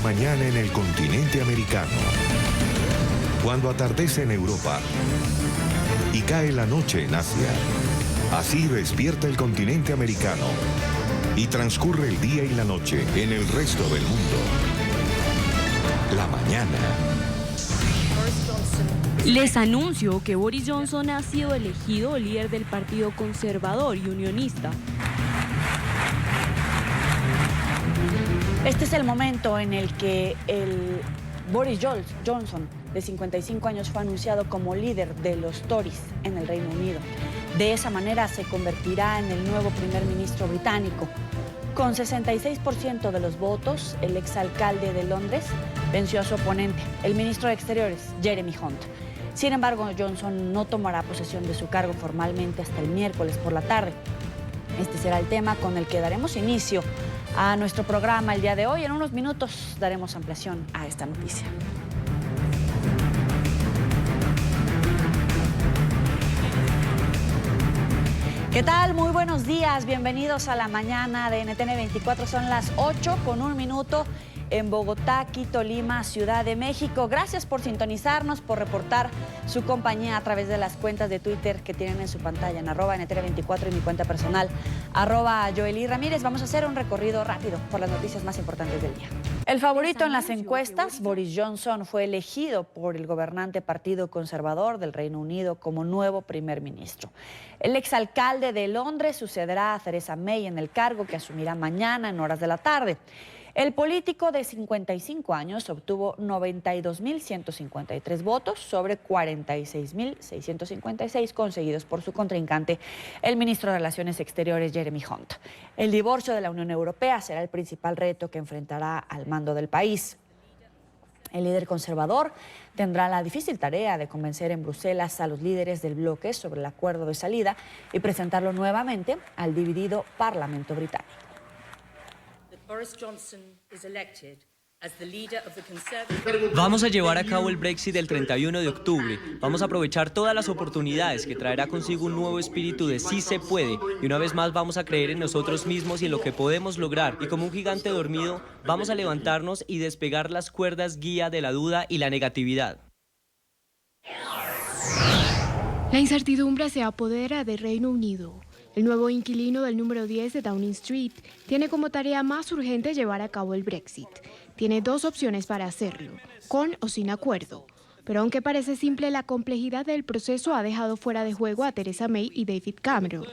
mañana en el continente americano. Cuando atardece en Europa y cae la noche en Asia. Así despierta el continente americano y transcurre el día y la noche en el resto del mundo. La mañana. Les anuncio que Boris Johnson ha sido elegido líder del Partido Conservador y Unionista. Este es el momento en el que el Boris Johnson, de 55 años, fue anunciado como líder de los Tories en el Reino Unido. De esa manera se convertirá en el nuevo primer ministro británico. Con 66% de los votos, el exalcalde de Londres venció a su oponente, el ministro de Exteriores, Jeremy Hunt. Sin embargo, Johnson no tomará posesión de su cargo formalmente hasta el miércoles por la tarde. Este será el tema con el que daremos inicio a nuestro programa el día de hoy. En unos minutos daremos ampliación a esta noticia. ¿Qué tal? Muy buenos días. Bienvenidos a la mañana de NTN 24. Son las 8:01 en Bogotá, Quito, Lima, Ciudad de México. Gracias por sintonizarnos, por reportar su compañía a través de las cuentas de Twitter que tienen en su pantalla, en @NTN24 y mi cuenta personal, @Joely Ramírez. Vamos a hacer un recorrido rápido por las noticias más importantes del día. El favorito en las encuestas, Boris Johnson, fue elegido por el gobernante Partido Conservador del Reino Unido como nuevo primer ministro. El exalcalde de Londres sucederá a Theresa May en el cargo que asumirá mañana en horas de la tarde. El político de 55 años obtuvo 92.153 votos sobre 46.656 conseguidos por su contrincante, el ministro de Relaciones Exteriores, Jeremy Hunt. El divorcio de la Unión Europea será el principal reto que enfrentará al mando del país. El líder conservador tendrá la difícil tarea de convencer en Bruselas a los líderes del bloque sobre el acuerdo de salida y presentarlo nuevamente al dividido Parlamento británico. Vamos a llevar a cabo el Brexit el 31 de octubre. Vamos a aprovechar todas las oportunidades que traerá consigo un nuevo espíritu de sí se puede. Y una vez más vamos a creer en nosotros mismos y en lo que podemos lograr. Y como un gigante dormido, vamos a levantarnos y despegar las cuerdas guía de la duda y la negatividad. La incertidumbre se apodera del Reino Unido. El nuevo inquilino del número 10 de Downing Street tiene como tarea más urgente llevar a cabo el Brexit. Tiene dos opciones para hacerlo, con o sin acuerdo. Pero aunque parece simple, la complejidad del proceso ha dejado fuera de juego a Theresa May y David Cameron.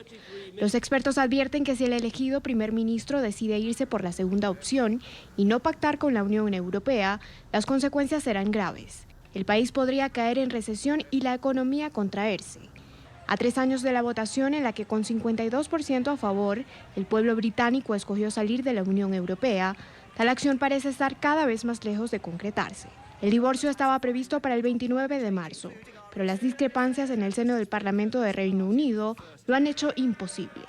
Los expertos advierten que si el elegido primer ministro decide irse por la segunda opción y no pactar con la Unión Europea, las consecuencias serán graves. El país podría caer en recesión y la economía contraerse. A 3 años de la votación en la que con 52% a favor, el pueblo británico escogió salir de la Unión Europea, tal acción parece estar cada vez más lejos de concretarse. El divorcio estaba previsto para el 29 de marzo, pero las discrepancias en el seno del Parlamento de Reino Unido lo han hecho imposible.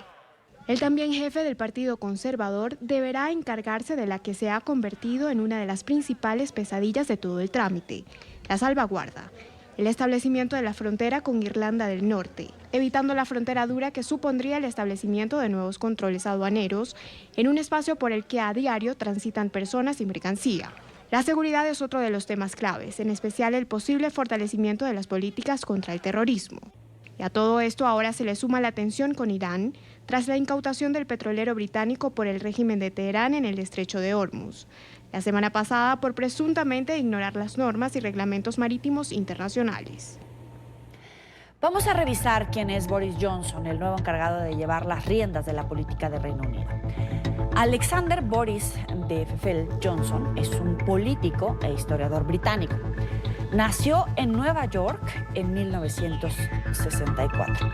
El también jefe del Partido Conservador deberá encargarse de la que se ha convertido en una de las principales pesadillas de todo el trámite, la salvaguarda. El establecimiento de la frontera con Irlanda del Norte, evitando la frontera dura que supondría el establecimiento de nuevos controles aduaneros en un espacio por el que a diario transitan personas y mercancía. La seguridad es otro de los temas claves, en especial el posible fortalecimiento de las políticas contra el terrorismo. Y a todo esto ahora se le suma la tensión con Irán tras la incautación del petrolero británico por el régimen de Teherán en el estrecho de Hormuz. La semana pasada por presuntamente ignorar las normas y reglamentos marítimos internacionales. Vamos a revisar quién es Boris Johnson, el nuevo encargado de llevar las riendas de la política de Reino Unido. Alexander Boris de Pfeffel Johnson es un político e historiador británico. Nació en Nueva York en 1964.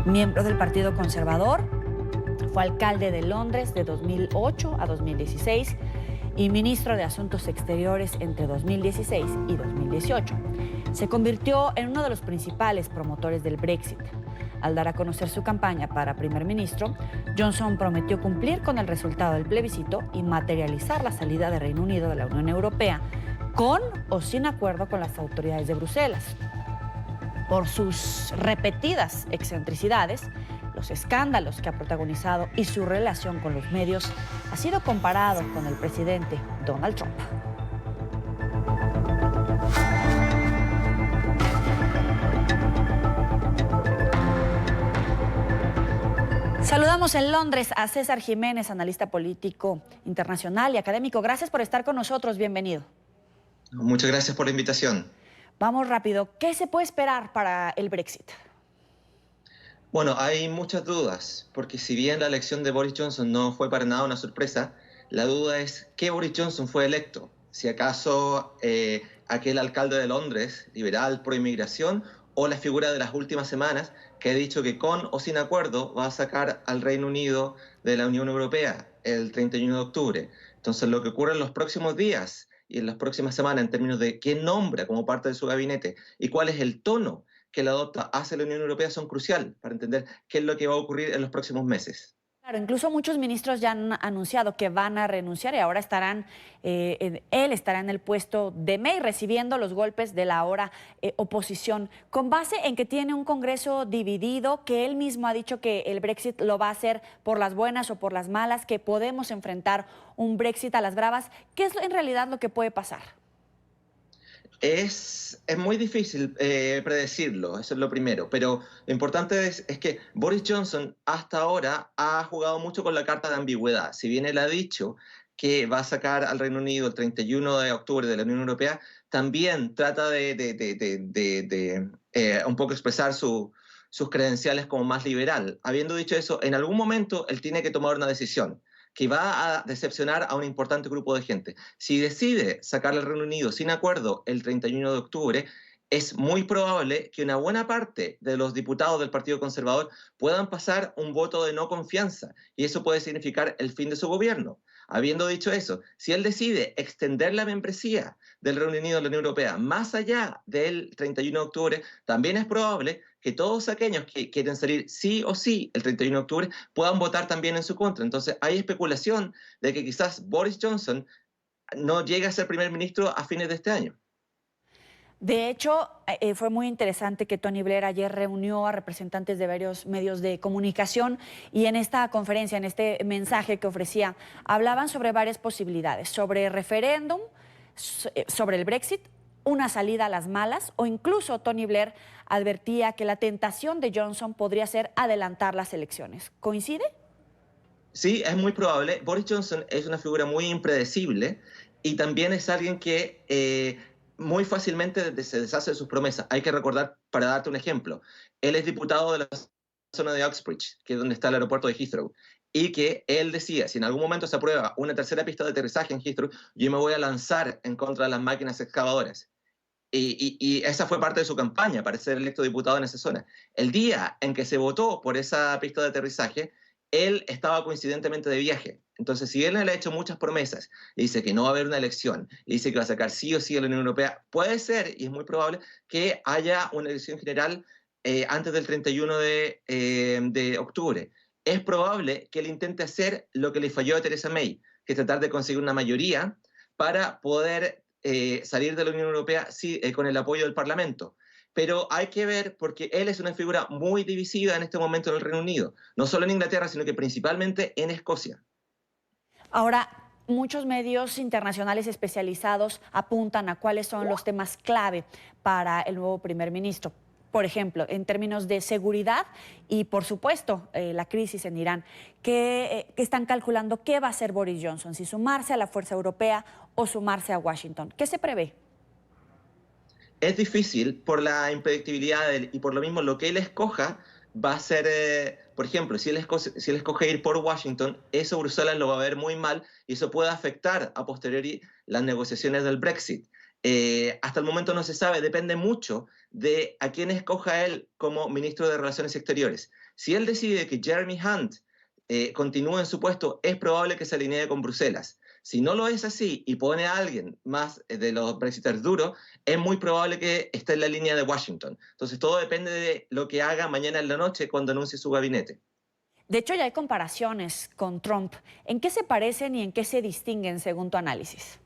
Miembro del Partido Conservador, fue alcalde de Londres de 2008 a 2016 y ministro de Asuntos Exteriores entre 2016 y 2018. Se convirtió en uno de los principales promotores del Brexit. Al dar a conocer su campaña para primer ministro, Johnson prometió cumplir con el resultado del plebiscito y materializar la salida de Reino Unido de la Unión Europea, con o sin acuerdo con las autoridades de Bruselas. Por sus repetidas excentricidades, los escándalos que ha protagonizado y su relación con los medios, ha sido comparado con el presidente Donald Trump. Saludamos en Londres a César Jiménez, analista político internacional y académico. Gracias por estar con nosotros. Bienvenido. Muchas gracias por la invitación. Vamos rápido. ¿Qué se puede esperar para el Brexit? Bueno, hay muchas dudas, porque si bien la elección de Boris Johnson no fue para nada una sorpresa, la duda es ¿qué Boris Johnson fue electo? Si acaso aquel alcalde de Londres, liberal, pro inmigración, o la figura de las últimas semanas que ha dicho que con o sin acuerdo va a sacar al Reino Unido de la Unión Europea el 31 de octubre. Entonces lo que ocurre en los próximos días y en las próximas semanas en términos de quién nombra como parte de su gabinete y cuál es el tono que la adopta hacia la Unión Europea son crucial para entender qué es lo que va a ocurrir en los próximos meses. Claro, incluso muchos ministros ya han anunciado que van a renunciar y ahora él estará en el puesto de May recibiendo los golpes de la ahora oposición. Con base en que tiene un Congreso dividido, que él mismo ha dicho que el Brexit lo va a hacer por las buenas o por las malas, que podemos enfrentar un Brexit a las bravas, ¿qué es en realidad lo que puede pasar? Es muy difícil predecirlo, eso es lo primero, pero lo importante es que Boris Johnson hasta ahora ha jugado mucho con la carta de ambigüedad. Si bien él ha dicho que va a sacar al Reino Unido el 31 de octubre de la Unión Europea, también trata de un poco expresar sus credenciales como más liberal. Habiendo dicho eso, en algún momento él tiene que tomar una decisión que va a decepcionar a un importante grupo de gente. Si decide sacar al Reino Unido sin acuerdo el 31 de octubre, es muy probable que una buena parte de los diputados del Partido Conservador puedan pasar un voto de no confianza, y eso puede significar el fin de su gobierno. Habiendo dicho eso, si él decide extender la membresía del Reino Unido en la Unión Europea más allá del 31 de octubre, también es probable que todos aquellos que quieren salir sí o sí el 31 de octubre puedan votar también en su contra. Entonces hay especulación de que quizás Boris Johnson no llegue a ser primer ministro a fines de este año. De hecho, fue muy interesante que Tony Blair ayer reunió a representantes de varios medios de comunicación y en esta conferencia, en este mensaje que ofrecía, hablaban sobre varias posibilidades, sobre referéndum, sobre el Brexit, una salida a las malas, o incluso Tony Blair advertía que la tentación de Johnson podría ser adelantar las elecciones. ¿Coincide? Sí, es muy probable. Boris Johnson es una figura muy impredecible y también es alguien que muy fácilmente se deshace de sus promesas. Hay que recordar, para darte un ejemplo, él es diputado de la zona de Uxbridge, que es donde está el aeropuerto de Heathrow, y que él decía, si en algún momento se aprueba una tercera pista de aterrizaje en Heathrow, yo me voy a lanzar en contra de las máquinas excavadoras. Y esa fue parte de su campaña para ser electo diputado en esa zona. El día en que se votó por esa pista de aterrizaje, él estaba coincidentemente de viaje. Entonces, si él le ha hecho muchas promesas y dice que no va a haber una elección y dice que va a sacar sí o sí a la Unión Europea, puede ser, y es muy probable, que haya una elección general antes del 31 de octubre. Es probable que él intente hacer lo que le falló a Theresa May, que es tratar de conseguir una mayoría para poder salir de la Unión Europea con el apoyo del Parlamento. Pero hay que ver, porque él es una figura muy divisiva en este momento en el Reino Unido, no solo en Inglaterra, sino que principalmente en Escocia. Ahora, muchos medios internacionales especializados apuntan a cuáles son los temas clave para el nuevo primer ministro. Por ejemplo, en términos de seguridad y, por supuesto, la crisis en Irán. ¿Qué están calculando? ¿Qué va a hacer Boris Johnson? ¿Si sumarse a la fuerza europea o sumarse a Washington? ¿Qué se prevé? Es difícil por la impredictibilidad y por lo mismo lo que él escoja va a ser, por ejemplo, si él escoge ir por Washington, eso Bruselas lo va a ver muy mal y eso puede afectar a posteriori las negociaciones del Brexit. Hasta el momento no se sabe, depende mucho de a quién escoja él como ministro de Relaciones Exteriores. Si él decide que Jeremy Hunt continúe en su puesto, es probable que se alinee con Bruselas. Si no lo es así y pone a alguien más de los brexiters duros, es muy probable que esté en la línea de Washington. Entonces todo depende de lo que haga mañana en la noche cuando anuncie su gabinete. De hecho, ya hay comparaciones con Trump. ¿En qué se parecen y en qué se distinguen según tu análisis?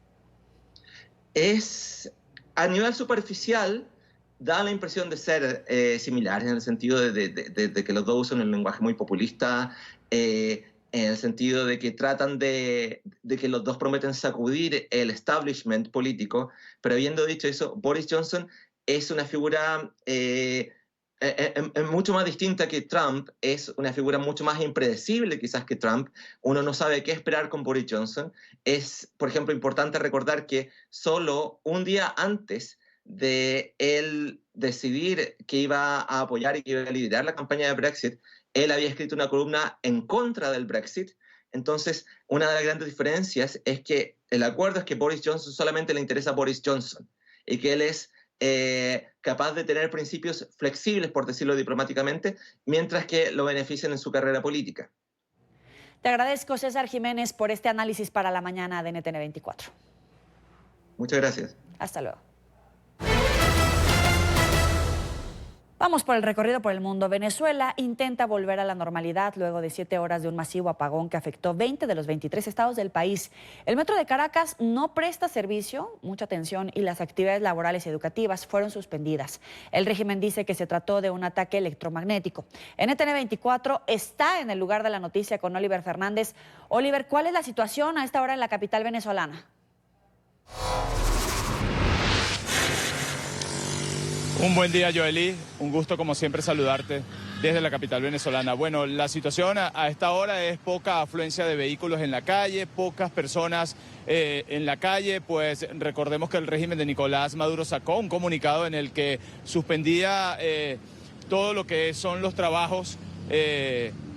A nivel superficial, da la impresión de ser similares en el sentido de que los dos usan un lenguaje muy populista, en el sentido de que tratan de que los dos prometen sacudir el establishment político, pero habiendo dicho eso, Boris Johnson es una figura es mucho más distinta que Trump, es una figura mucho más impredecible quizás que Trump. Uno no sabe qué esperar con Boris Johnson. Es, por ejemplo, importante recordar que solo un día antes de él decidir que iba a apoyar y que iba a liderar la campaña de Brexit, él había escrito una columna en contra del Brexit. Entonces, una de las grandes diferencias es que el acuerdo es que Boris Johnson solamente le interesa a Boris Johnson y que él es capaz de tener principios flexibles, por decirlo diplomáticamente, mientras que lo benefician en su carrera política. Te agradezco, César Jiménez, por este análisis para la mañana de NTN 24. Muchas gracias. Hasta luego. Vamos por el recorrido por el mundo. Venezuela intenta volver a la normalidad luego de 7 horas de un masivo apagón que afectó 20 de los 23 estados del país. El metro de Caracas no presta servicio, mucha atención, y las actividades laborales y educativas fueron suspendidas. El régimen dice que se trató de un ataque electromagnético. NTN 24 está en el lugar de la noticia con Oliver Fernández. Oliver, ¿cuál es la situación a esta hora en la capital venezolana? Un buen día, Joely. Un gusto, como siempre, saludarte desde la capital venezolana. Bueno, la situación a esta hora es poca afluencia de vehículos en la calle, pocas personas en la calle, pues recordemos que el régimen de Nicolás Maduro sacó un comunicado en el que suspendía todo lo que son los trabajos,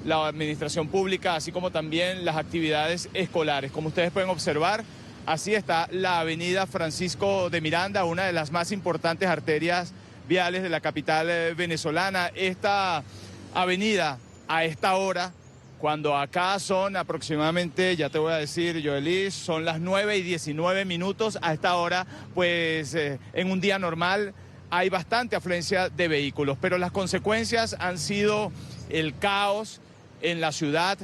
la administración pública, así como también las actividades escolares. Como ustedes pueden observar, así está la avenida Francisco de Miranda, una de las más importantes arterias viales de la capital venezolana. Esta avenida a esta hora, cuando acá son aproximadamente, ya te voy a decir, Joely, son las 9:19, a esta hora, pues en un día normal hay bastante afluencia de vehículos, pero las consecuencias han sido el caos en la ciudad.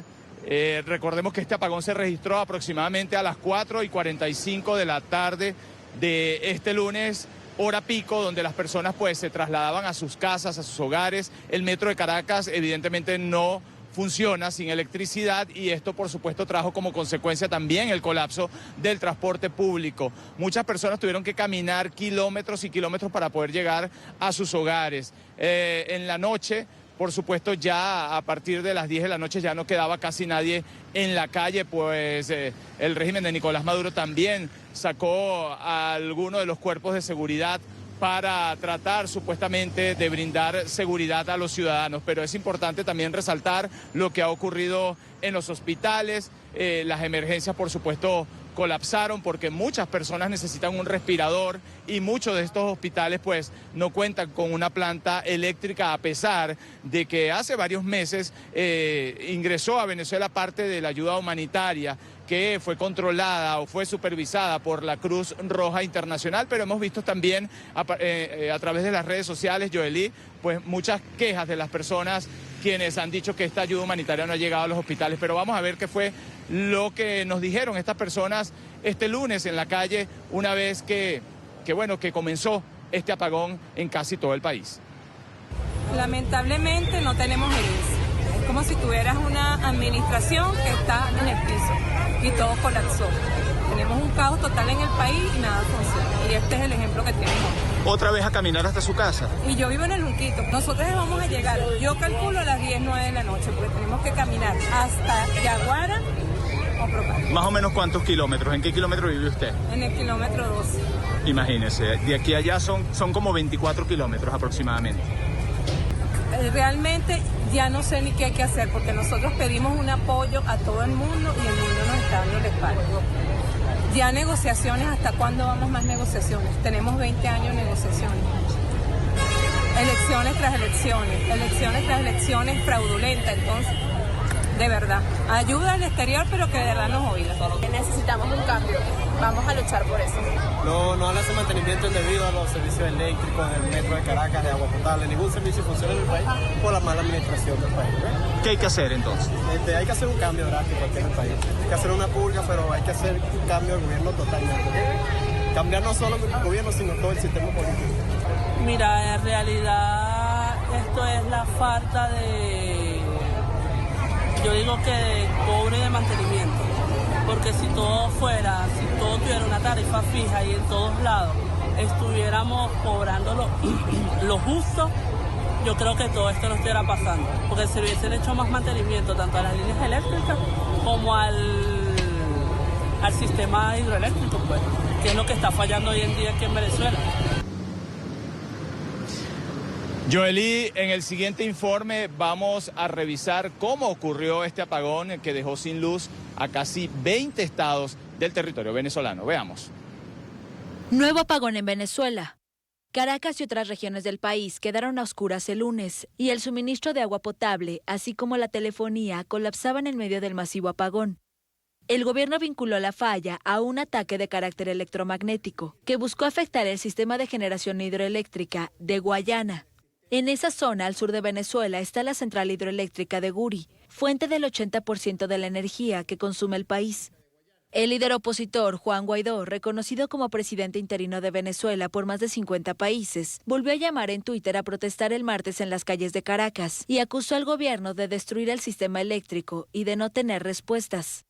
Recordemos que este apagón se registró aproximadamente a las 4:45 de la tarde de este lunes, hora pico, donde las personas pues se trasladaban a sus casas, a sus hogares. El metro de Caracas evidentemente no funciona sin electricidad y esto por supuesto trajo como consecuencia también el colapso del transporte público. Muchas personas tuvieron que caminar kilómetros y kilómetros para poder llegar a sus hogares. En la noche, por supuesto, ya a partir de las 10 de la noche ya no quedaba casi nadie en la calle, pues el régimen de Nicolás Maduro también sacó a algunos de los cuerpos de seguridad para tratar supuestamente de brindar seguridad a los ciudadanos. Pero es importante también resaltar lo que ha ocurrido en los hospitales. Las emergencias, por supuesto, colapsaron porque muchas personas necesitan un respirador y muchos de estos hospitales pues no cuentan con una planta eléctrica, a pesar de que hace varios meses ingresó a Venezuela parte de la ayuda humanitaria que fue controlada o fue supervisada por la Cruz Roja Internacional, pero hemos visto también a través de las redes sociales, Joely, pues muchas quejas de las personas quienes han dicho que esta ayuda humanitaria no ha llegado a los hospitales. Pero vamos a ver qué fue lo que nos dijeron estas personas este lunes en la calle, una vez que comenzó este apagón en casi todo el país. Lamentablemente no tenemos herencia. Es como si tuvieras una administración que está en el piso y todo colapsó. Tenemos un caos total en el país y nada funciona. Y este es el ejemplo que tenemos. ¿Otra vez a caminar hasta su casa? Y yo vivo en el Junquito. Nosotros vamos a llegar, yo calculo a las 10, 9 de la noche, porque tenemos que caminar hasta Yaguara o Procari. ¿Más o menos cuántos kilómetros? ¿En qué kilómetro vive usted? En el kilómetro 12. Imagínese, de aquí a allá son como 24 kilómetros aproximadamente. Realmente ya no sé ni qué hay que hacer, porque nosotros pedimos un apoyo a todo el mundo y el mundo nos está dando el respaldo. Ya negociaciones, ¿hasta cuándo vamos más negociaciones? Tenemos 20 años de negociaciones. Elecciones tras elecciones fraudulentas, entonces, de verdad. Ayuda al exterior, pero que de verdad nos oiga. Necesitamos un cambio, vamos a luchar por eso. No hace mantenimiento indebido a los servicios eléctricos, del metro de Caracas, de agua potable, ningún servicio funciona en el país por la mala administración del país. ¿Qué hay que hacer entonces? Hay que hacer un cambio drástico aquí en el país. Hay que hacer una purga, pero hay que hacer un cambio de gobierno totalmente. Cambiar no solo el gobierno, sino todo el sistema político. Mira, en realidad esto es la falta de, yo digo que de cobre de mantenimiento. Porque si todo tuviera una tarifa fija y en todos lados estuviéramos cobrando lo justo, yo creo que todo esto no estuviera pasando, porque se hubiesen hecho más mantenimiento tanto a las líneas eléctricas como al sistema hidroeléctrico, pues, que es lo que está fallando hoy en día aquí en Venezuela. Joely, en el siguiente informe vamos a revisar cómo ocurrió este apagón que dejó sin luz a casi 20 estados del territorio venezolano. Veamos. Nuevo apagón en Venezuela. Caracas y otras regiones del país quedaron a oscuras el lunes y el suministro de agua potable, así como la telefonía, colapsaban en medio del masivo apagón. El gobierno vinculó la falla a un ataque de carácter electromagnético que buscó afectar el sistema de generación hidroeléctrica de Guayana. En esa zona, al sur de Venezuela, está la central hidroeléctrica de Guri, fuente del 80% de la energía que consume el país. El líder opositor, Juan Guaidó, reconocido como presidente interino de Venezuela por más de 50 países, volvió a llamar en Twitter a protestar el martes en las calles de Caracas y acusó al gobierno de destruir el sistema eléctrico y de no tener respuestas.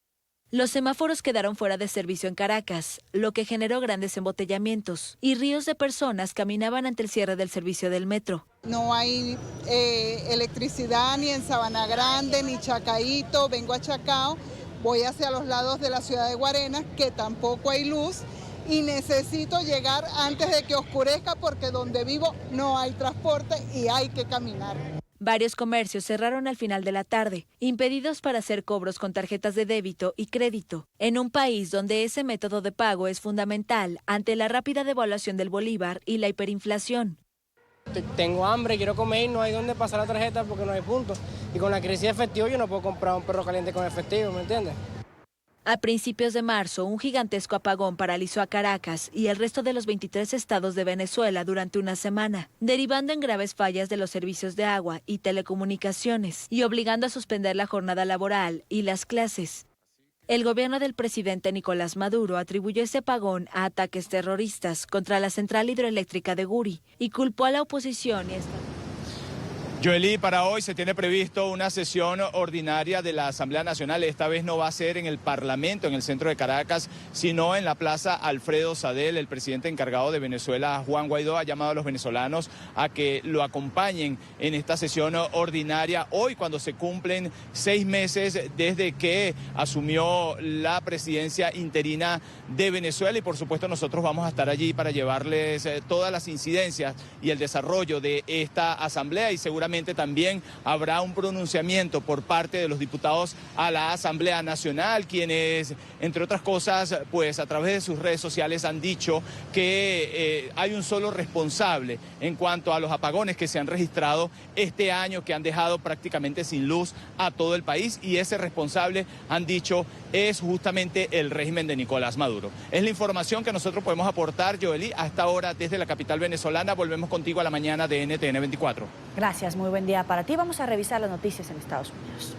Los semáforos quedaron fuera de servicio en Caracas, lo que generó grandes embotellamientos, y ríos de personas caminaban ante el cierre del servicio del metro. No hay electricidad ni en Sabana Grande, ni Chacaíto, vengo a Chacao, voy hacia los lados de la ciudad de Guarenas, que tampoco hay luz, y necesito llegar antes de que oscurezca porque donde vivo no hay transporte y hay que caminar. Varios comercios cerraron al final de la tarde, impedidos para hacer cobros con tarjetas de débito y crédito, en un país donde ese método de pago es fundamental ante la rápida devaluación del bolívar y la hiperinflación. Tengo hambre, quiero comer y no hay dónde pasar la tarjeta porque no hay puntos. Y con la crisis de efectivo yo no puedo comprar un perro caliente con efectivo, ¿me entiendes? A principios de marzo, un gigantesco apagón paralizó a Caracas y el resto de los 23 estados de Venezuela durante una semana, derivando en graves fallas de los servicios de agua y telecomunicaciones y obligando a suspender la jornada laboral y las clases. El gobierno del presidente Nicolás Maduro atribuyó ese apagón a ataques terroristas contra la central hidroeléctrica de Guri y culpó a la oposición y Joely, para hoy se tiene previsto una sesión ordinaria de la Asamblea Nacional. Esta vez no va a ser en el Parlamento, en el centro de Caracas, sino en la Plaza Alfredo Sadel. El presidente encargado de Venezuela, Juan Guaidó, ha llamado a los venezolanos a que lo acompañen en esta sesión ordinaria. Hoy, cuando se cumplen 6 meses desde que asumió la presidencia interina de Venezuela. Y por supuesto nosotros vamos a estar allí para llevarles todas las incidencias y el desarrollo de esta asamblea, y seguramente también habrá un pronunciamiento por parte de los diputados a la Asamblea Nacional, quienes, entre otras cosas, pues a través de sus redes sociales han dicho que hay un solo responsable en cuanto a los apagones que se han registrado este año, que han dejado prácticamente sin luz a todo el país, y ese responsable, han dicho, es justamente el régimen de Nicolás Maduro. Es la información que nosotros podemos aportar, Joely, hasta ahora desde la capital venezolana. Volvemos contigo a la mañana de NTN 24. Gracias, muy buen día para ti. Vamos a revisar las noticias en Estados Unidos.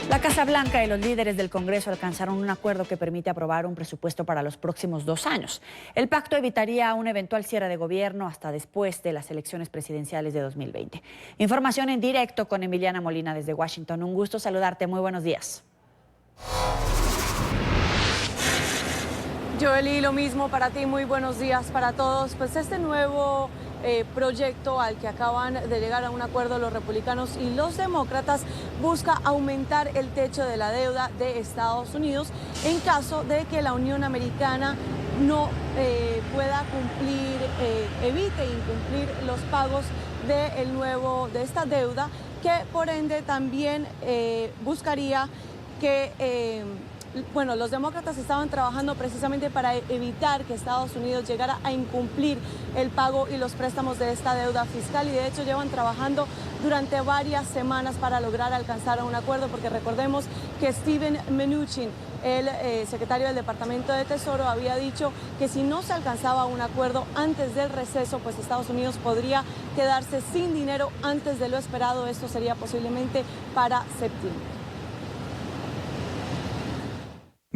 La Casa Blanca y los líderes del Congreso alcanzaron un acuerdo que permite aprobar un presupuesto para los próximos 2 años. El pacto evitaría un eventual cierre de gobierno hasta después de las elecciones presidenciales de 2020. Información en directo con Emiliana Molina desde Washington. Un gusto saludarte. Muy buenos días. Joely, lo mismo para ti, muy buenos días para todos. Pues este nuevo proyecto al que acaban de llegar a un acuerdo los republicanos y los demócratas busca aumentar el techo de la deuda de Estados Unidos en caso de que la Unión Americana no pueda cumplir, evite incumplir los pagos de esta deuda, que por ende también buscaría que los demócratas estaban trabajando precisamente para evitar que Estados Unidos llegara a incumplir el pago y los préstamos de esta deuda fiscal, y de hecho llevan trabajando durante varias semanas para lograr alcanzar un acuerdo, porque recordemos que Steven Mnuchin, el secretario del Departamento de Tesoro, había dicho que si no se alcanzaba un acuerdo antes del receso, pues Estados Unidos podría quedarse sin dinero antes de lo esperado. Esto sería posiblemente para septiembre.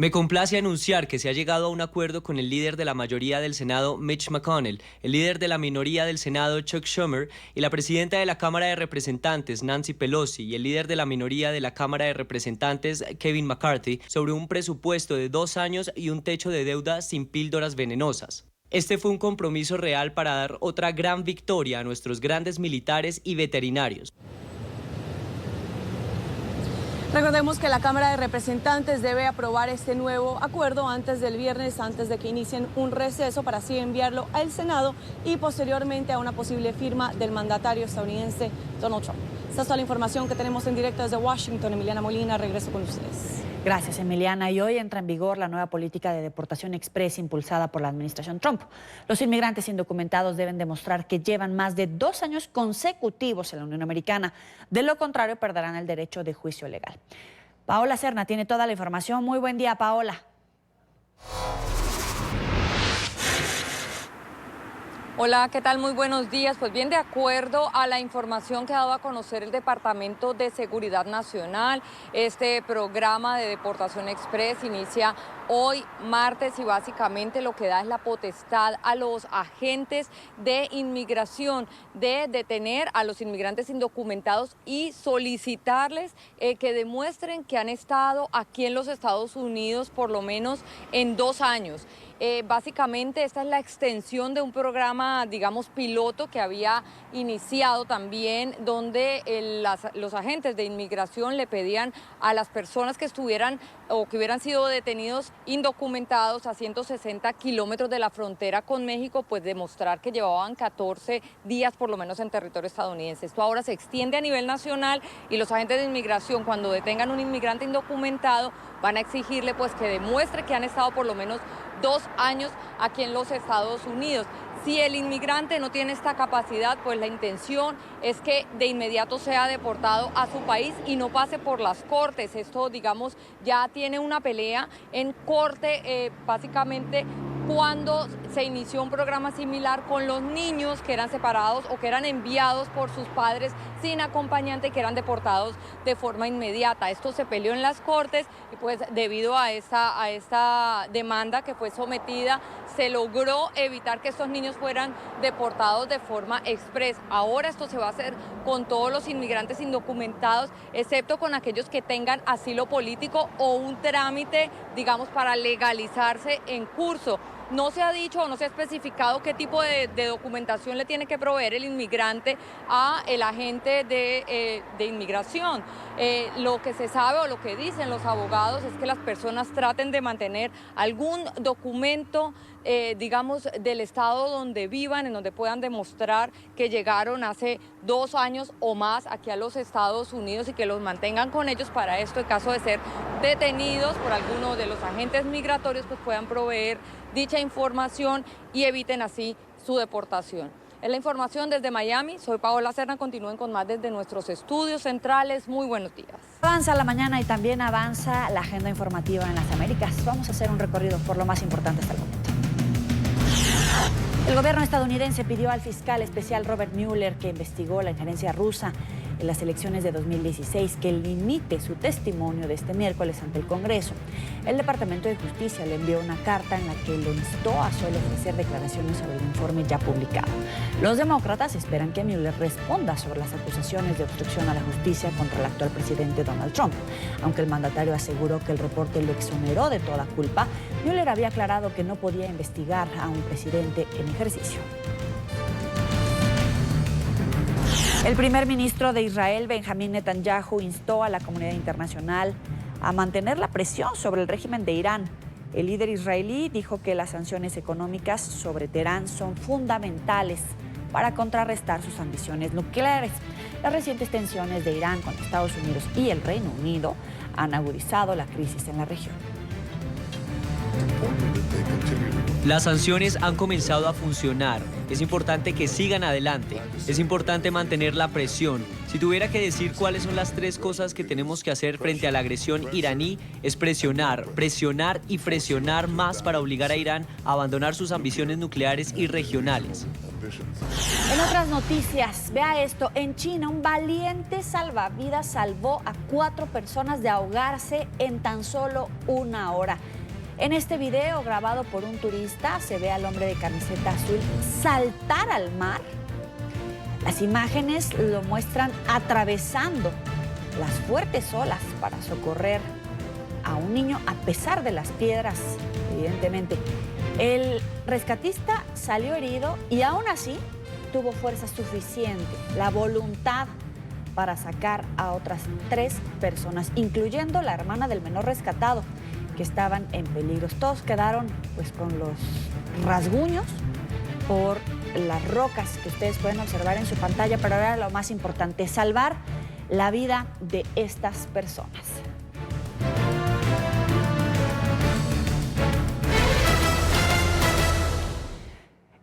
Me complace anunciar que se ha llegado a un acuerdo con el líder de la mayoría del Senado, Mitch McConnell, el líder de la minoría del Senado, Chuck Schumer, y la presidenta de la Cámara de Representantes, Nancy Pelosi, y el líder de la minoría de la Cámara de Representantes, Kevin McCarthy, sobre un presupuesto de 2 años y un techo de deuda sin píldoras venenosas. Este fue un compromiso real para dar otra gran victoria a nuestros grandes militares y veterinarios. Recordemos que la Cámara de Representantes debe aprobar este nuevo acuerdo antes del viernes, antes de que inicien un receso, para así enviarlo al Senado y posteriormente a una posible firma del mandatario estadounidense Donald Trump. Esta es toda la información que tenemos en directo desde Washington. Emiliana Molina, regreso con ustedes. Gracias, Emiliana. Y hoy entra en vigor la nueva política de deportación express impulsada por la administración Trump. Los inmigrantes indocumentados deben demostrar que llevan más de 2 años consecutivos en la Unión Americana. De lo contrario, perderán el derecho de juicio legal. Paola Serna tiene toda la información. Muy buen día, Paola. Hola, ¿qué tal? Muy buenos días. Pues bien, de acuerdo a la información que ha dado a conocer el Departamento de Seguridad Nacional, este programa de deportación express inicia hoy martes y básicamente lo que da es la potestad a los agentes de inmigración de detener a los inmigrantes indocumentados y solicitarles que demuestren que han estado aquí en los Estados Unidos por lo menos en 2 años. Básicamente esta es la extensión de un programa, digamos, piloto que había iniciado también, donde los agentes de inmigración le pedían a las personas que estuvieran o que hubieran sido detenidos indocumentados a 160 kilómetros de la frontera con México, pues demostrar que llevaban 14 días por lo menos en territorio estadounidense. Esto ahora se extiende a nivel nacional y los agentes de inmigración, cuando detengan un inmigrante indocumentado, van a exigirle pues que demuestre que han estado por lo menos 2 años aquí en los Estados Unidos. Si el inmigrante no tiene esta capacidad, pues la intención es que de inmediato sea deportado a su país y no pase por las cortes. Esto, digamos, ya tiene una pelea en corte, básicamente cuando se inició un programa similar con los niños que eran separados o que eran enviados por sus padres sin acompañante y que eran deportados de forma inmediata. Esto se peleó en las cortes y pues debido a esta demanda que fue sometida, se logró evitar que estos niños fueran deportados de forma express. Ahora esto se va a hacer con todos los inmigrantes indocumentados, excepto con aquellos que tengan asilo político o un trámite, digamos, para legalizarse en curso. No se ha dicho o no se ha especificado qué tipo de documentación le tiene que proveer el inmigrante a el agente de inmigración. Lo que se sabe o lo que dicen los abogados es que las personas traten de mantener algún documento, digamos, del estado donde vivan, en donde puedan demostrar que llegaron hace 2 años o más aquí a los Estados Unidos y que los mantengan con ellos para esto, en caso de ser detenidos por alguno de los agentes migratorios, pues puedan proveer dicha información y eviten así su deportación. Es la información desde Miami. Soy Paola Serna. Continúen con más desde nuestros estudios centrales. Muy buenos días. Avanza la mañana y también avanza la agenda informativa en las Américas. Vamos a hacer un recorrido por lo más importante hasta el momento. El gobierno estadounidense pidió al fiscal especial Robert Mueller, que investigó la injerencia rusa en las elecciones de 2016, que limite su testimonio de este miércoles ante el Congreso. El Departamento de Justicia le envió una carta en la que lo instó a solo ofrecer declaraciones sobre el informe ya publicado. Los demócratas esperan que Mueller responda sobre las acusaciones de obstrucción a la justicia contra el actual presidente Donald Trump. Aunque el mandatario aseguró que el reporte lo exoneró de toda culpa, Mueller había aclarado que no podía investigar a un presidente en ejercicio. El primer ministro de Israel, Benjamín Netanyahu, instó a la comunidad internacional a mantener la presión sobre el régimen de Irán. El líder israelí dijo que las sanciones económicas sobre Teherán son fundamentales para contrarrestar sus ambiciones nucleares. Las recientes tensiones de Irán con Estados Unidos y el Reino Unido han agudizado la crisis en la región. Las sanciones han comenzado a funcionar, Es importante que sigan adelante. Es importante mantener la presión. Si tuviera que decir cuáles son las 3 cosas que tenemos que hacer frente a la agresión iraní, es presionar, presionar y presionar más para obligar a Irán a abandonar sus ambiciones nucleares y regionales. En otras noticias, vea esto, en China un valiente salvavidas salvó a 4 personas de ahogarse en tan solo 1 hora. En este video grabado por un turista se ve al hombre de camiseta azul saltar al mar. Las imágenes lo muestran atravesando las fuertes olas para socorrer a un niño a pesar de las piedras, evidentemente. El rescatista salió herido y aún así tuvo fuerza suficiente, la voluntad para sacar a otras 3 personas, incluyendo la hermana del menor rescatado, que estaban en peligro. Todos quedaron pues con los rasguños por las rocas que ustedes pueden observar en su pantalla, pero ahora lo más importante, salvar la vida de estas personas.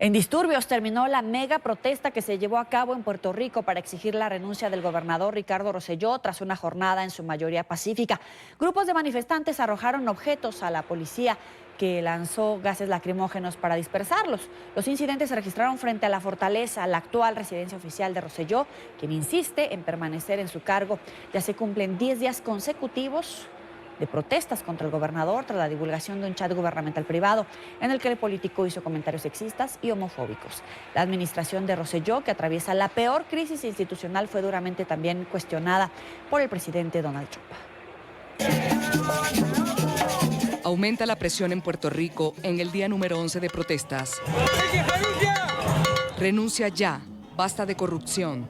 En disturbios terminó la mega protesta que se llevó a cabo en Puerto Rico para exigir la renuncia del gobernador Ricardo Rosselló tras una jornada en su mayoría pacífica. Grupos de manifestantes arrojaron objetos a la policía, que lanzó gases lacrimógenos para dispersarlos. Los incidentes se registraron frente a la Fortaleza, la actual residencia oficial de Rosselló, quien insiste en permanecer en su cargo. Ya se cumplen 10 días consecutivos de protestas contra el gobernador tras la divulgación de un chat gubernamental privado en el que el político hizo comentarios sexistas y homofóbicos. La administración de Rosselló, que atraviesa la peor crisis institucional, fue duramente también cuestionada por el presidente Donald Trump. Aumenta la presión en Puerto Rico en el día número 11 de protestas. Renuncia ya, basta de corrupción.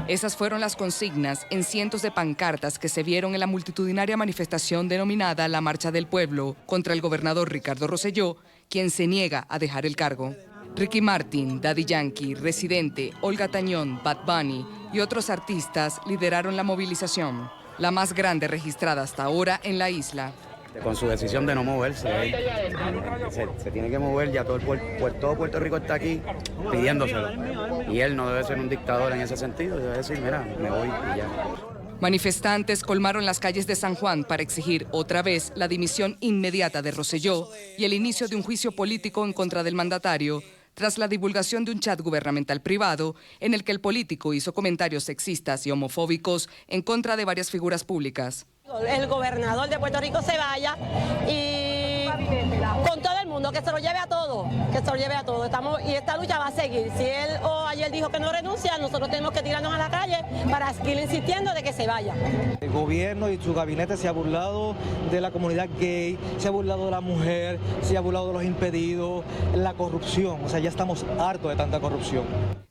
Esas fueron las consignas en cientos de pancartas que se vieron en la multitudinaria manifestación denominada La Marcha del Pueblo contra el gobernador Ricardo Rosselló, quien se niega a dejar el cargo. Ricky Martin, Daddy Yankee, Residente, Olga Tañón, Bad Bunny y otros artistas lideraron la movilización, la más grande registrada hasta ahora en la isla. Con su decisión de no moverse, se tiene que mover, ya todo Puerto Rico está aquí pidiéndoselo. Y él no debe ser un dictador en ese sentido, debe decir, mira, me voy y ya. Manifestantes colmaron las calles de San Juan para exigir otra vez la dimisión inmediata de Rosselló y el inicio de un juicio político en contra del mandatario, tras la divulgación de un chat gubernamental privado en el que el político hizo comentarios sexistas y homofóbicos en contra de varias figuras públicas. El gobernador de Puerto Rico se vaya y con todo el mundo, que se lo lleve a todo, que se lo lleve a todo. Y esta lucha va a seguir. Si él o ayer dijo que no renuncia, nosotros tenemos que tirarnos a la calle para seguir insistiendo de que se vaya. El gobierno y su gabinete se ha burlado de la comunidad gay, se ha burlado de la mujer, se ha burlado de los impedidos, la corrupción. O sea, ya estamos hartos de tanta corrupción.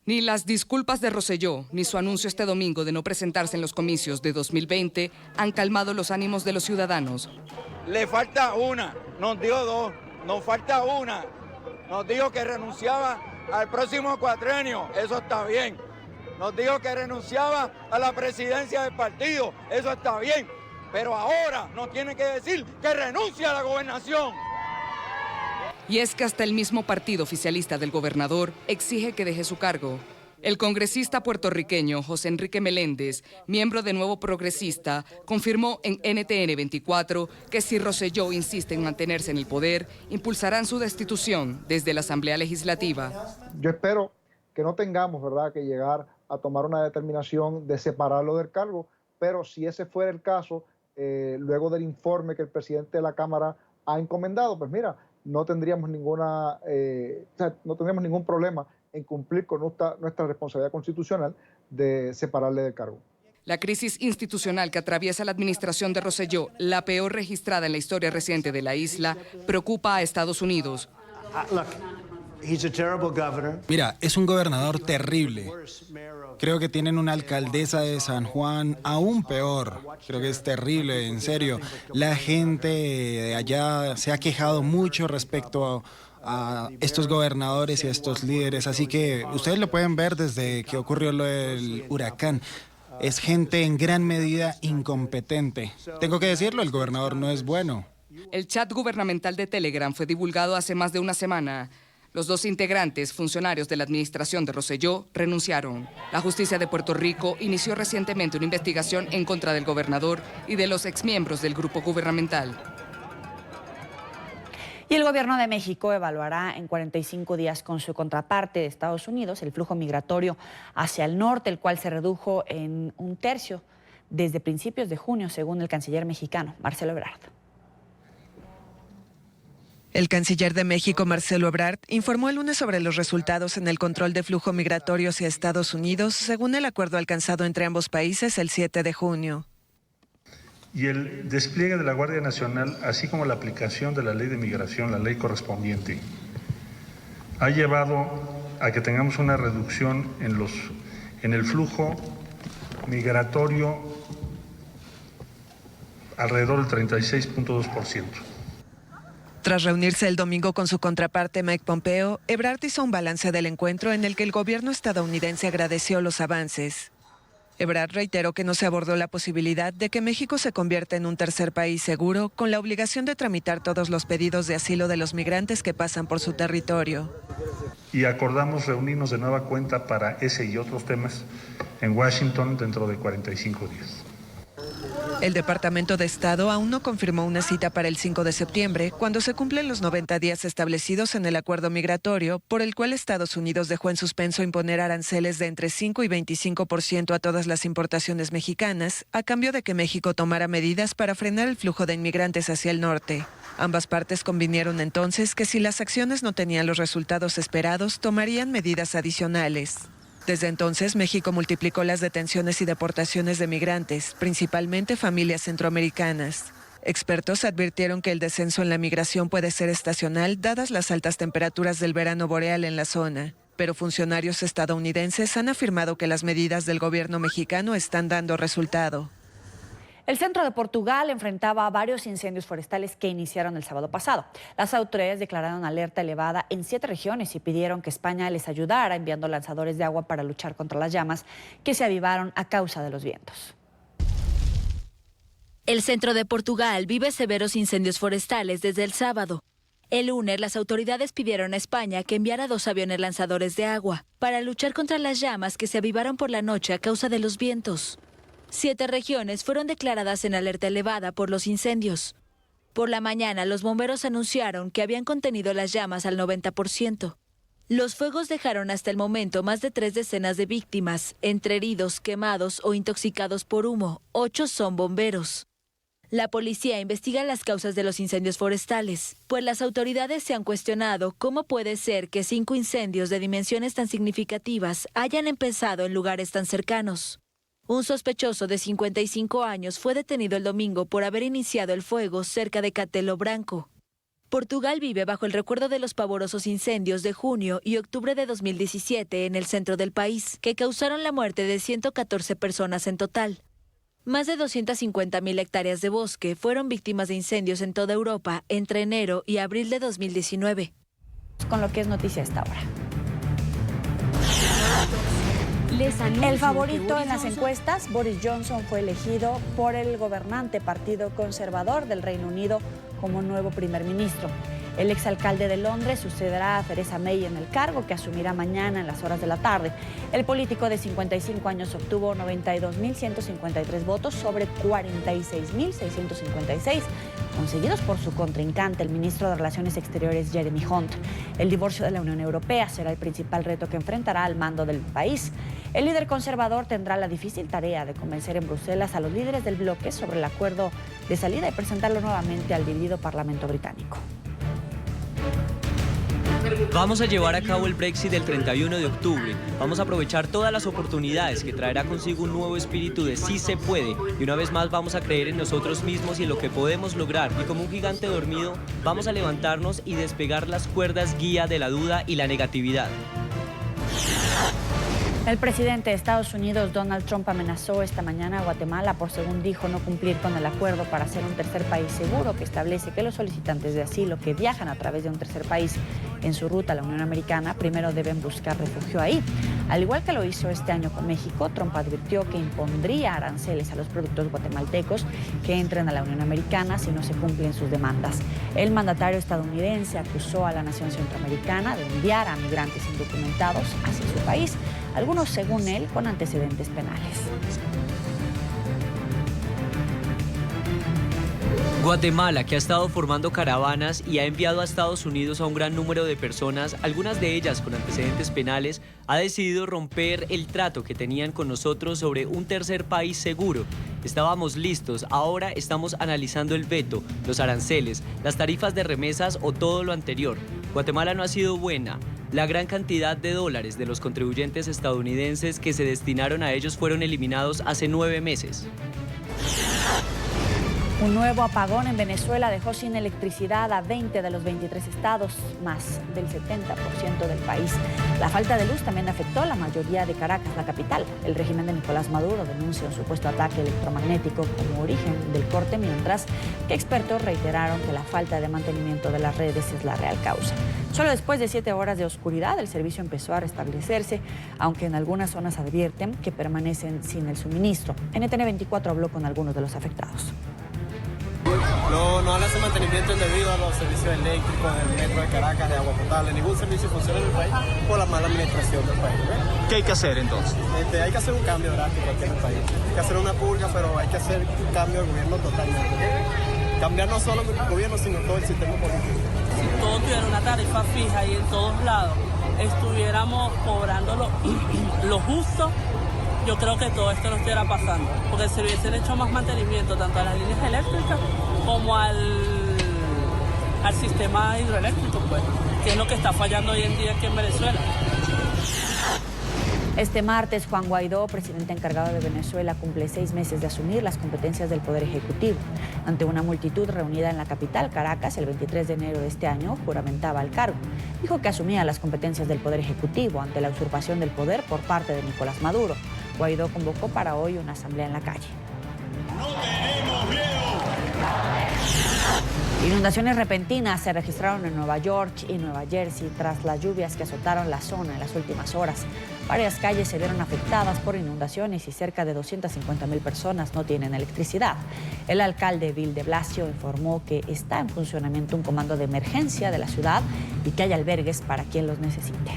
Ni las disculpas de Rosselló, ni su anuncio este domingo de no presentarse en los comicios de 2020 han calmado los ánimos de los ciudadanos. Le falta una, nos dio 2, nos falta una. Nos dijo que renunciaba al próximo cuatrenio, eso está bien. Nos dijo que renunciaba a la presidencia del partido, eso está bien. Pero ahora nos tiene que decir que renuncia a la gobernación. Y es que hasta el mismo partido oficialista del gobernador exige que deje su cargo. El congresista puertorriqueño José Enrique Meléndez, miembro de Nuevo Progresista, confirmó en NTN 24 que si Rosselló insiste en mantenerse en el poder, impulsarán su destitución desde la Asamblea Legislativa. Yo espero que no tengamos, ¿verdad?, que llegar a tomar una determinación de separarlo del cargo, pero si ese fuera el caso, luego del informe que el presidente de la Cámara ha encomendado, pues mira, no tendríamos ningún problema en cumplir con nuestra responsabilidad constitucional de separarle del cargo. La crisis institucional que atraviesa la administración de Rosselló, la peor registrada en la historia reciente de la isla, preocupa a Estados Unidos. Mira, es un gobernador terrible. Creo que tienen una alcaldesa de San Juan aún peor. Creo que es terrible, en serio. La gente de allá se ha quejado mucho respecto a estos gobernadores y a estos líderes. Así que ustedes lo pueden ver desde que ocurrió lo del huracán. Es gente en gran medida incompetente. Tengo que decirlo, el gobernador no es bueno. El chat gubernamental de Telegram fue divulgado hace más de una semana. Los 2 integrantes, funcionarios de la administración de Rosselló, renunciaron. La justicia de Puerto Rico inició recientemente una investigación en contra del gobernador y de los exmiembros del grupo gubernamental. Y el gobierno de México evaluará en 45 días con su contraparte de Estados Unidos el flujo migratorio hacia el norte, el cual se redujo en 1/3 desde principios de junio, según el canciller mexicano, Marcelo Ebrard. El canciller de México, Marcelo Ebrard, informó el lunes sobre los resultados en el control de flujo migratorio hacia Estados Unidos, según el acuerdo alcanzado entre ambos países el 7 de junio. Y el despliegue de la Guardia Nacional, así como la aplicación de la ley de migración, la ley correspondiente, ha llevado a que tengamos una reducción en el flujo migratorio alrededor del 36.2%. Tras reunirse el domingo con su contraparte Mike Pompeo, Ebrard hizo un balance del encuentro en el que el gobierno estadounidense agradeció los avances. Ebrard reiteró que no se abordó la posibilidad de que México se convierta en un tercer país seguro, con la obligación de tramitar todos los pedidos de asilo de los migrantes que pasan por su territorio. Y acordamos reunirnos de nueva cuenta para ese y otros temas en Washington dentro de 45 días. El Departamento de Estado aún no confirmó una cita para el 5 de septiembre, cuando se cumplen los 90 días establecidos en el acuerdo migratorio, por el cual Estados Unidos dejó en suspenso imponer aranceles de entre 5 y 25% a todas las importaciones mexicanas, a cambio de que México tomara medidas para frenar el flujo de inmigrantes hacia el norte. Ambas partes convinieron entonces que si las acciones no tenían los resultados esperados, tomarían medidas adicionales. Desde entonces, México multiplicó las detenciones y deportaciones de migrantes, principalmente familias centroamericanas. Expertos advirtieron que el descenso en la migración puede ser estacional, dadas las altas temperaturas del verano boreal en la zona. Pero funcionarios estadounidenses han afirmado que las medidas del gobierno mexicano están dando resultado. El centro de Portugal enfrentaba varios incendios forestales que iniciaron el sábado pasado. Las autoridades declararon alerta elevada en 7 regiones y pidieron que España les ayudara enviando lanzadores de agua para luchar contra las llamas que se avivaron a causa de los vientos. El centro de Portugal vive severos incendios forestales desde el sábado. El lunes, las autoridades pidieron a España que enviara 2 aviones lanzadores de agua para luchar contra las llamas que se avivaron por la noche a causa de los vientos. 7 regiones fueron declaradas en alerta elevada por los incendios. Por la mañana, los bomberos anunciaron que habían contenido las llamas al 90%. Los fuegos dejaron hasta el momento más de 3 decenas de víctimas, entre heridos, quemados o intoxicados por humo. 8 son bomberos. La policía investiga las causas de los incendios forestales, pues las autoridades se han cuestionado cómo puede ser que 5 incendios de dimensiones tan significativas hayan empezado en lugares tan cercanos. Un sospechoso de 55 años fue detenido el domingo por haber iniciado el fuego cerca de Castelo Branco. Portugal vive bajo el recuerdo de los pavorosos incendios de junio y octubre de 2017 en el centro del país, que causaron la muerte de 114 personas en total. Más de 250.000 hectáreas de bosque fueron víctimas de incendios en toda Europa entre enero y abril de 2019. Con lo que es noticia a esta hora. El favorito en las encuestas, Boris Johnson, fue elegido por el gobernante Partido Conservador del Reino Unido como nuevo primer ministro. El exalcalde de Londres sucederá a Theresa May en el cargo, que asumirá mañana en las horas de la tarde. El político de 55 años obtuvo 92.153 votos sobre 46.656, conseguidos por su contrincante, el ministro de Relaciones Exteriores, Jeremy Hunt. El divorcio de la Unión Europea será el principal reto que enfrentará al mando del país. El líder conservador tendrá la difícil tarea de convencer en Bruselas a los líderes del bloque sobre el acuerdo de salida y presentarlo nuevamente al dividido Parlamento británico. Vamos a llevar a cabo el Brexit del 31 de octubre. Vamos a aprovechar todas las oportunidades que traerá consigo un nuevo espíritu de sí se puede. Y una vez más vamos a creer en nosotros mismos y en lo que podemos lograr. Y como un gigante dormido, vamos a levantarnos y despegar las cuerdas guía de la duda y la negatividad. El presidente de Estados Unidos, Donald Trump, amenazó esta mañana a Guatemala por, según dijo, no cumplir con el acuerdo para ser un tercer país seguro que establece que los solicitantes de asilo que viajan a través de un tercer país en su ruta a la Unión Americana primero deben buscar refugio ahí. Al igual que lo hizo este año con México, Trump advirtió que impondría aranceles a los productos guatemaltecos que entren a la Unión Americana si no se cumplen sus demandas. El mandatario estadounidense acusó a la nación centroamericana de enviar a migrantes indocumentados hacia su país, algunos, según él, con antecedentes penales. Guatemala, que ha estado formando caravanas y ha enviado a Estados Unidos a un gran número de personas, algunas de ellas con antecedentes penales, ha decidido romper el trato que tenían con nosotros sobre un tercer país seguro. Estábamos listos, ahora estamos analizando el veto, los aranceles, las tarifas de remesas o todo lo anterior. Guatemala no ha sido buena. La gran cantidad de dólares de los contribuyentes estadounidenses que se destinaron a ellos fueron eliminados hace 9 meses. Un nuevo apagón en Venezuela dejó sin electricidad a 20 de los 23 estados, más del 70% del país. La falta de luz también afectó a la mayoría de Caracas, la capital. El régimen de Nicolás Maduro denuncia un supuesto ataque electromagnético como origen del corte, mientras que expertos reiteraron que la falta de mantenimiento de las redes es la real causa. Solo después de 7 horas de oscuridad, el servicio empezó a restablecerse, aunque en algunas zonas advierten que permanecen sin el suministro. NTN 24 habló con algunos de los afectados. No le hace mantenimiento debido a los servicios eléctricos del metro de Caracas, de agua potable. Ningún servicio funciona en el país por la mala administración del país. ¿Qué hay que hacer entonces? Hay que hacer un cambio drástico aquí en el país. Hay que hacer una purga, pero hay que hacer un cambio de gobierno totalmente. Cambiar no solo el gobierno, sino todo el sistema político. Si todo tuviera una tarifa fija y en todos lados estuviéramos cobrando lo justo, yo creo que todo esto no estuviera pasando, porque se hubiesen hecho más mantenimiento tanto a las líneas eléctricas como al sistema hidroeléctrico, pues, que es lo que está fallando hoy en día aquí en Venezuela. Este martes, Juan Guaidó, presidente encargado de Venezuela, cumple 6 meses de asumir las competencias del Poder Ejecutivo. Ante una multitud reunida en la capital, Caracas, el 23 de enero de este año, juramentaba el cargo. Dijo que asumía las competencias del Poder Ejecutivo ante la usurpación del poder por parte de Nicolás Maduro. Guaidó convocó para hoy una asamblea en la calle. ¡No tenemos miedo! Inundaciones repentinas se registraron en Nueva York y Nueva Jersey tras las lluvias que azotaron la zona en las últimas horas. Varias calles se vieron afectadas por inundaciones y cerca de 250,000 personas no tienen electricidad. El alcalde Bill de Blasio informó que está en funcionamiento un comando de emergencia de la ciudad y que hay albergues para quien los necesite.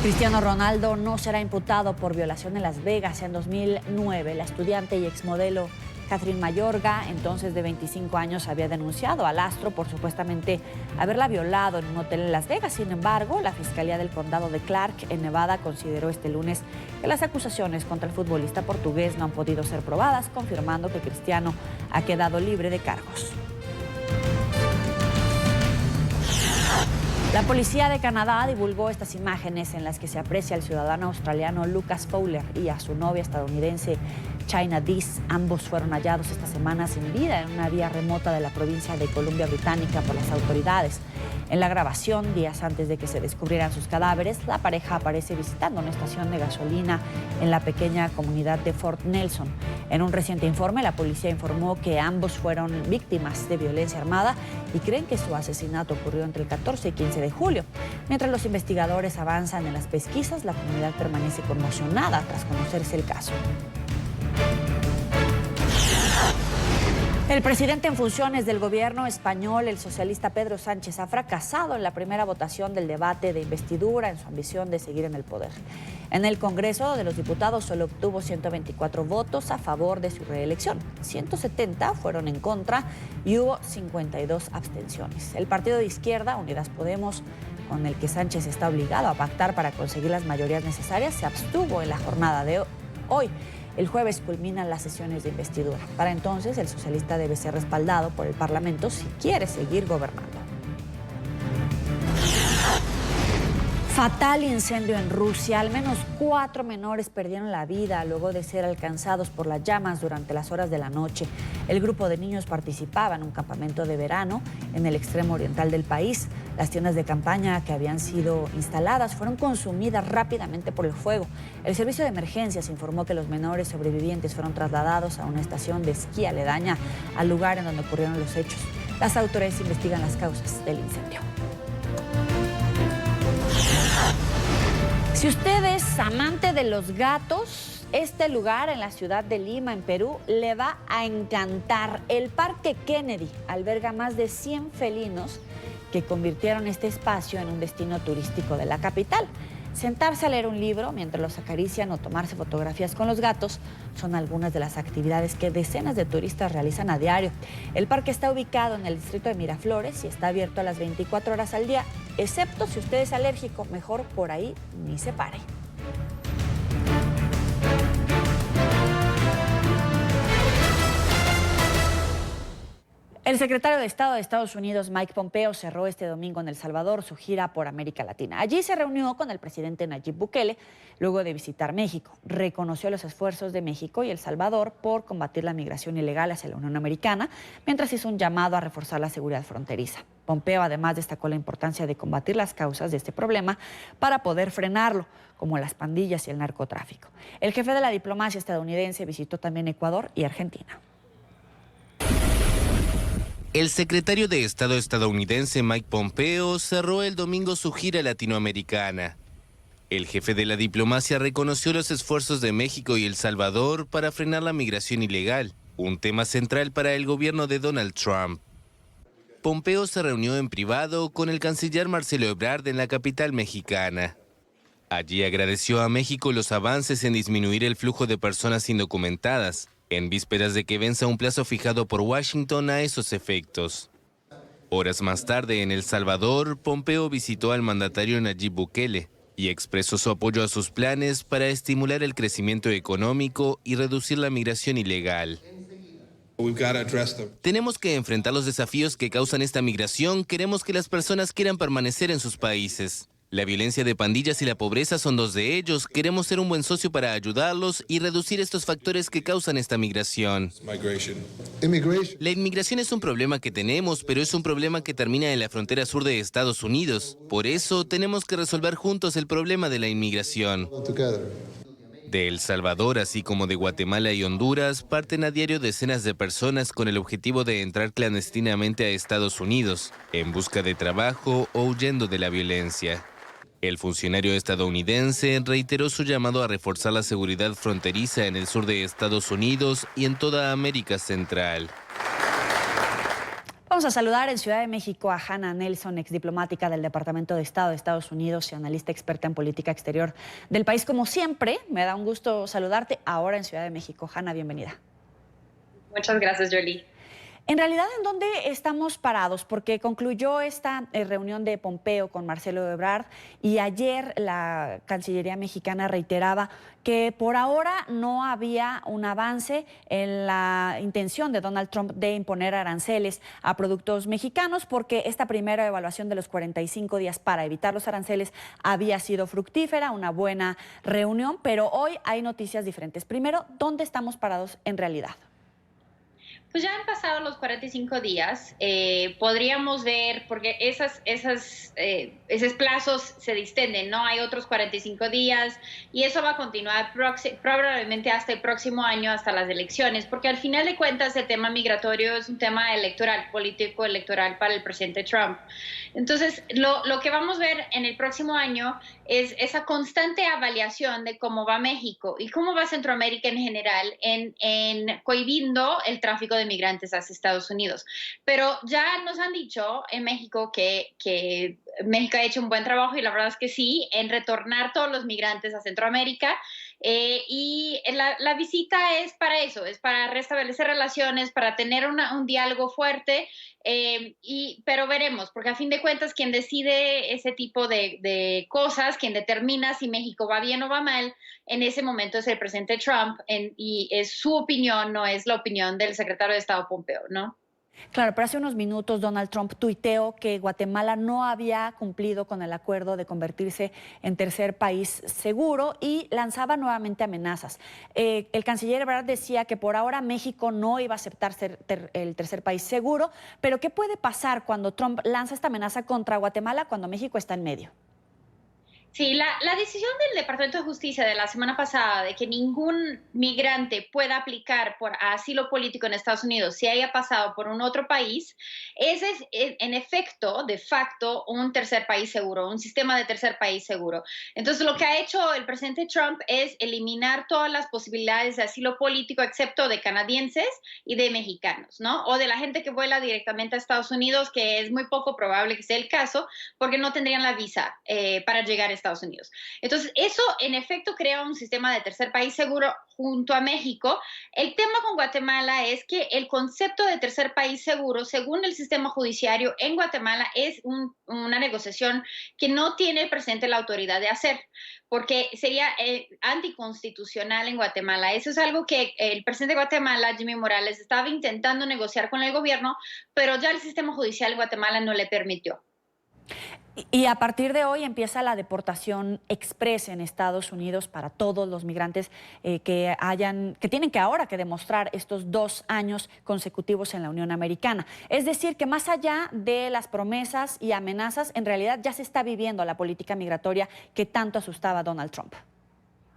Cristiano Ronaldo no será imputado por violación en Las Vegas. En 2009, la estudiante y exmodelo Catherine Mayorga, entonces de 25 años, había denunciado al astro por supuestamente haberla violado en un hotel en Las Vegas. Sin embargo, la Fiscalía del Condado de Clark, en Nevada, consideró este lunes que las acusaciones contra el futbolista portugués no han podido ser probadas, confirmando que Cristiano ha quedado libre de cargos. La policía de Canadá divulgó estas imágenes en las que se aprecia al ciudadano australiano Lucas Fowler y a su novia estadounidense Chynna Dees. Ambos fueron hallados esta semana sin vida en una vía remota de la provincia de Columbia Británica por las autoridades. En la grabación, días antes de que se descubrieran sus cadáveres, la pareja aparece visitando una estación de gasolina en la pequeña comunidad de Fort Nelson. En un reciente informe, la policía informó que ambos fueron víctimas de violencia armada y creen que su asesinato ocurrió entre el 14 y 15 de julio. Mientras los investigadores avanzan en las pesquisas, la comunidad permanece conmocionada tras conocerse el caso. El presidente en funciones del gobierno español, el socialista Pedro Sánchez, ha fracasado en la primera votación del debate de investidura en su ambición de seguir en el poder. En el Congreso de los Diputados solo obtuvo 124 votos a favor de su reelección. 170 fueron en contra y hubo 52 abstenciones. El partido de izquierda, Unidas Podemos, con el que Sánchez está obligado a pactar para conseguir las mayorías necesarias, se abstuvo en la jornada de hoy. El jueves culminan las sesiones de investidura. Para entonces, el socialista debe ser respaldado por el Parlamento si quiere seguir gobernando. Fatal incendio en Rusia. Al menos 4 menores perdieron la vida luego de ser alcanzados por las llamas durante las horas de la noche. El grupo de niños participaba en un campamento de verano en el extremo oriental del país. Las tiendas de campaña que habían sido instaladas fueron consumidas rápidamente por el fuego. El servicio de emergencias informó que los menores sobrevivientes fueron trasladados a una estación de esquí aledaña al lugar en donde ocurrieron los hechos. Las autoridades investigan las causas del incendio. Si usted es amante de los gatos, este lugar en la ciudad de Lima, en Perú, le va a encantar. El Parque Kennedy alberga más de 100 felinos que convirtieron este espacio en un destino turístico de la capital. Sentarse a leer un libro mientras los acarician o tomarse fotografías con los gatos son algunas de las actividades que decenas de turistas realizan a diario. El parque está ubicado en el distrito de Miraflores y está abierto a las 24 horas al día, excepto si usted es alérgico, mejor por ahí ni se pare. El secretario de Estado de Estados Unidos, Mike Pompeo, cerró este domingo en El Salvador su gira por América Latina. Allí se reunió con el presidente Nayib Bukele luego de visitar México. Reconoció los esfuerzos de México y El Salvador por combatir la migración ilegal hacia la Unión Americana, mientras hizo un llamado a reforzar la seguridad fronteriza. Pompeo además destacó la importancia de combatir las causas de este problema para poder frenarlo, como las pandillas y el narcotráfico. El jefe de la diplomacia estadounidense visitó también Ecuador y Argentina. El secretario de Estado estadounidense Mike Pompeo cerró el domingo su gira latinoamericana. El jefe de la diplomacia reconoció los esfuerzos de México y El Salvador para frenar la migración ilegal, un tema central para el gobierno de Donald Trump. Pompeo se reunió en privado con el canciller Marcelo Ebrard en la capital mexicana. Allí agradeció a México los avances en disminuir el flujo de personas indocumentadas, en vísperas de que venza un plazo fijado por Washington a esos efectos. Horas más tarde, en El Salvador, Pompeo visitó al mandatario Nayib Bukele y expresó su apoyo a sus planes para estimular el crecimiento económico y reducir la migración ilegal. Tenemos que enfrentar los desafíos que causan esta migración. Queremos que las personas quieran permanecer en sus países. La violencia de pandillas y la pobreza son dos de ellos. Queremos ser un buen socio para ayudarlos y reducir estos factores que causan esta migración. La inmigración es un problema que tenemos, pero es un problema que termina en la frontera sur de Estados Unidos. Por eso tenemos que resolver juntos el problema de la inmigración. De El Salvador, así como de Guatemala y Honduras, parten a diario decenas de personas con el objetivo de entrar clandestinamente a Estados Unidos, en busca de trabajo o huyendo de la violencia. El funcionario estadounidense reiteró su llamado a reforzar la seguridad fronteriza en el sur de Estados Unidos y en toda América Central. Vamos a saludar en Ciudad de México a Hannah Nelson, exdiplomática del Departamento de Estado de Estados Unidos y analista experta en política exterior del país. Como siempre, me da un gusto saludarte ahora en Ciudad de México. Hannah, bienvenida. Muchas gracias, Jolie. En realidad, ¿en dónde estamos parados? Porque concluyó esta reunión de Pompeo con Marcelo Ebrard y ayer la Cancillería mexicana reiteraba que por ahora no había un avance en la intención de Donald Trump de imponer aranceles a productos mexicanos, porque esta primera evaluación de los 45 días para evitar los aranceles había sido fructífera, una buena reunión, pero hoy hay noticias diferentes. Primero, ¿dónde estamos parados en realidad? Pues ya han pasado los 45 días, podríamos ver, porque esos plazos se distenden, ¿no? Hay otros 45 días y eso va a continuar probablemente hasta el próximo año, hasta las elecciones, porque al final de cuentas el tema migratorio es un tema electoral, político electoral para el presidente Trump. Entonces, lo que vamos a ver en el próximo año es esa constante avaliación de cómo va México y cómo va Centroamérica en general en cohibiendo el tráfico de migrantes hacia Estados Unidos. Pero ya nos han dicho en México que México ha hecho un buen trabajo, y la verdad es que sí, en retornar todos los migrantes a Centroamérica. Y la visita es para eso, es para restablecer relaciones, para tener un diálogo fuerte, pero veremos, porque a fin de cuentas quien decide ese tipo de cosas, quien determina si México va bien o va mal, en ese momento es el presidente Trump, y es su opinión, no es la opinión del secretario de Estado Pompeo, ¿no? Claro, pero hace unos minutos Donald Trump tuiteó que Guatemala no había cumplido con el acuerdo de convertirse en tercer país seguro y lanzaba nuevamente amenazas. El canciller Ebrard decía que por ahora México no iba a aceptar ser el tercer país seguro, pero ¿qué puede pasar cuando Trump lanza esta amenaza contra Guatemala cuando México está en medio? Sí, la decisión del Departamento de Justicia de la semana pasada de que ningún migrante pueda aplicar por asilo político en Estados Unidos si haya pasado por un otro país, ese es en efecto, de facto, un tercer país seguro, un sistema de tercer país seguro. Entonces, lo que ha hecho el presidente Trump es eliminar todas las posibilidades de asilo político, excepto de canadienses y de mexicanos, ¿no? O de la gente que vuela directamente a Estados Unidos, que es muy poco probable que sea el caso, porque no tendrían la visa para llegar a Estados Unidos. Entonces, eso en efecto crea un sistema de tercer país seguro junto a México. El tema con Guatemala es que el concepto de tercer país seguro, según el sistema judiciario en Guatemala, es una negociación que no tiene el presidente la autoridad de hacer, porque sería anticonstitucional en Guatemala. Eso es algo que el presidente de Guatemala, Jimmy Morales, estaba intentando negociar con el gobierno, pero ya el sistema judicial en Guatemala no le permitió. Y a partir de hoy empieza la deportación express en Estados Unidos para todos los migrantes que tienen que ahora que demostrar estos 2 años consecutivos en la Unión Americana. Es decir, que más allá de las promesas y amenazas, en realidad ya se está viviendo la política migratoria que tanto asustaba a Donald Trump.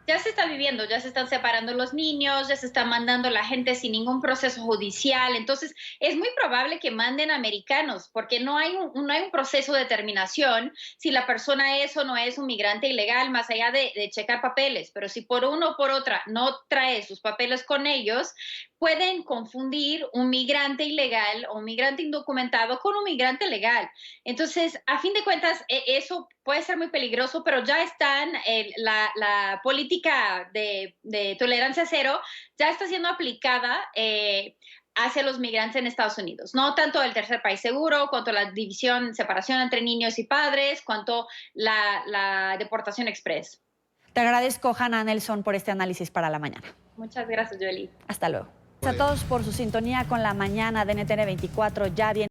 Ya se está viviendo, ya se están separando los niños, ya se está mandando la gente sin ningún proceso judicial. Entonces, es muy probable que manden americanos, porque no hay un proceso de determinación si la persona es o no es un migrante ilegal, más allá de checar papeles. Pero si por uno o por otra no trae sus papeles con ellos, pueden confundir un migrante ilegal o un migrante indocumentado con un migrante legal. Entonces, a fin de cuentas, eso puede ser muy peligroso, pero ya están, la política de tolerancia cero ya está siendo aplicada hacia los migrantes en Estados Unidos. No tanto el tercer país seguro, cuanto la separación entre niños y padres, cuanto la deportación express. Te agradezco, Hannah Nelson, por este análisis para la mañana. Muchas gracias, Joely. Hasta luego. Gracias a todos por su sintonía con la mañana de NTN 24. Ya viene